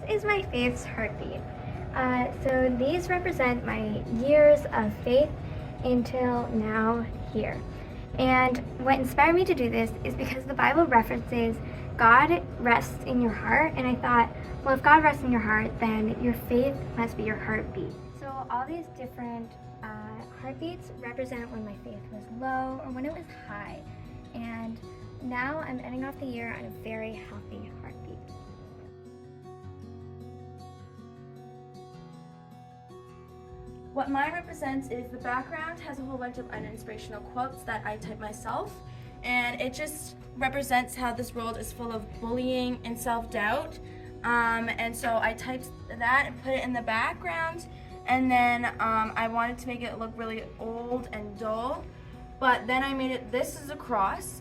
is my faith's heartbeat. So these represent my years of faith until now here. And what inspired me to do this is because the Bible references God rests in your heart, and I thought, well, if God rests in your heart, then your faith must be your heartbeat. So all these different heartbeats represent when my faith was low or when it was high. And now I'm ending off the year on a very healthy heartbeat. What mine represents is the background has a whole bunch of uninspirational quotes that I typed myself, and it just represents how this world is full of bullying and self-doubt. And so I typed that and put it in the background, and then I wanted to make it look really old and dull, but then I made it, this is a cross,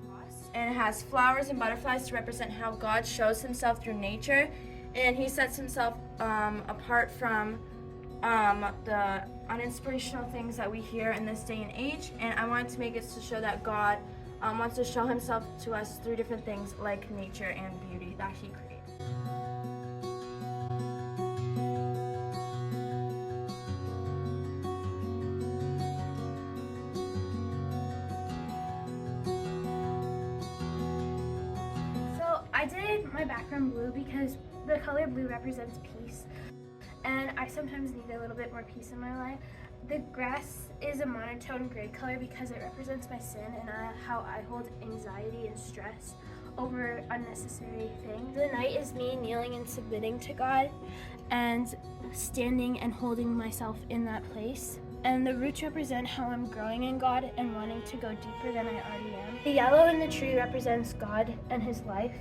and it has flowers and butterflies to represent how God shows himself through nature, and he sets himself apart from the uninspirational things that we hear in this day and age. And I wanted to make it to show that God wants to show himself to us through different things like nature and beauty that he created. So I did my background blue because the color blue represents peace, and I sometimes need a little bit more peace in my life. The grass is a monotone gray color because it represents my sin and how I hold anxiety and stress over unnecessary things. The night is me kneeling and submitting to God and standing and holding myself in that place. And the roots represent how I'm growing in God and wanting to go deeper than I already am. The yellow in the tree represents God and his life,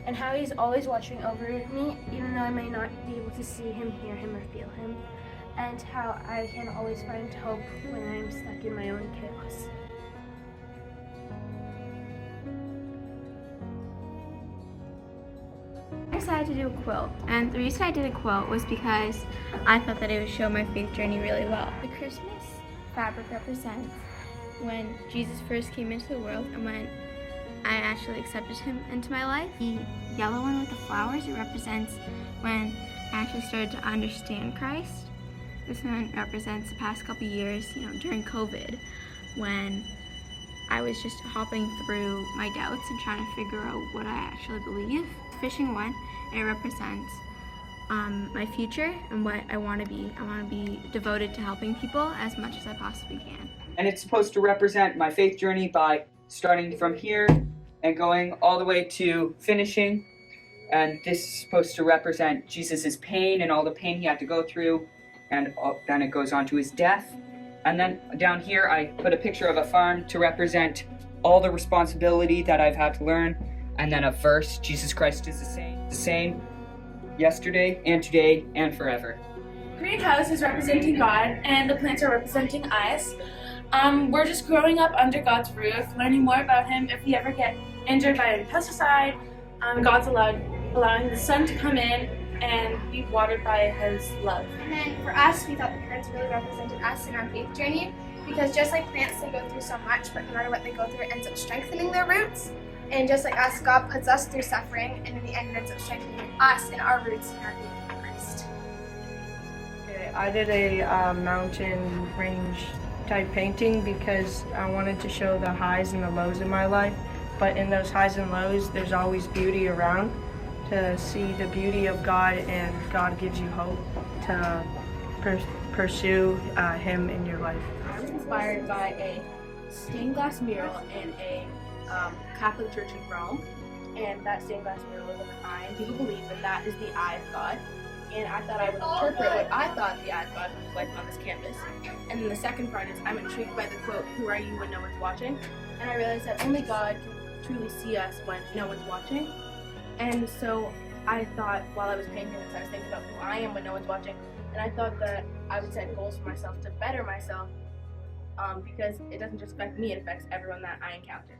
and how he's always watching over me, even though I may not be able to see him, hear him, or feel him, and how I can always find hope when I'm stuck in my own chaos. I decided to do a quilt, and the reason I did a quilt was because I thought that it would show my faith journey really well. The Christmas fabric represents when Jesus first came into the world and when I actually accepted him into my life. The yellow one with the flowers, it represents when I actually started to understand Christ. This one represents the past couple years, during COVID, when I was just hopping through my doubts and trying to figure out what I actually believe. The fishing one, it represents my future and what I want to be. I want to be devoted to helping people as much as I possibly can. And it's supposed to represent my faith journey by starting from here and going all the way to finishing. And this is supposed to represent Jesus' pain and all the pain he had to go through, and then it goes on to his death. And then down here I put a picture of a farm to represent all the responsibility that I've had to learn, and then a verse, Jesus Christ is the same yesterday and today and forever. Greenhouse is representing God, and the plants are representing us. We're just growing up under God's roof, learning more about him. If we ever get injured by a pesticide, God's allowing the sun to come in and be watered by his love. And then for us, we thought the plants really represented us in our faith journey, because just like plants, they go through so much, but no matter what they go through, it ends up strengthening their roots. And just like us, God puts us through suffering, and in the end, it ends up strengthening us and our roots in our faith in Christ. Okay, I did a mountain range type painting because I wanted to show the highs and the lows in my life, but in those highs and lows, there's always beauty around, to see the beauty of God, and God gives you hope to pursue him in your life. I was inspired by a stained glass mural in a Catholic church in Rome, and that stained glass mural is an eye, and people believe that that is the eye of God. And I thought I would interpret what I thought the eye of God was like on this canvas. And then the second part is I'm intrigued by the quote, "Who are you when no one's watching?" And I realized that only God can truly see us when no one's watching. And so I thought, while I was painting this, I was thinking about who I am when no one's watching, and I thought that I would set goals for myself to better myself, because it doesn't just affect me, it affects everyone that I encounter.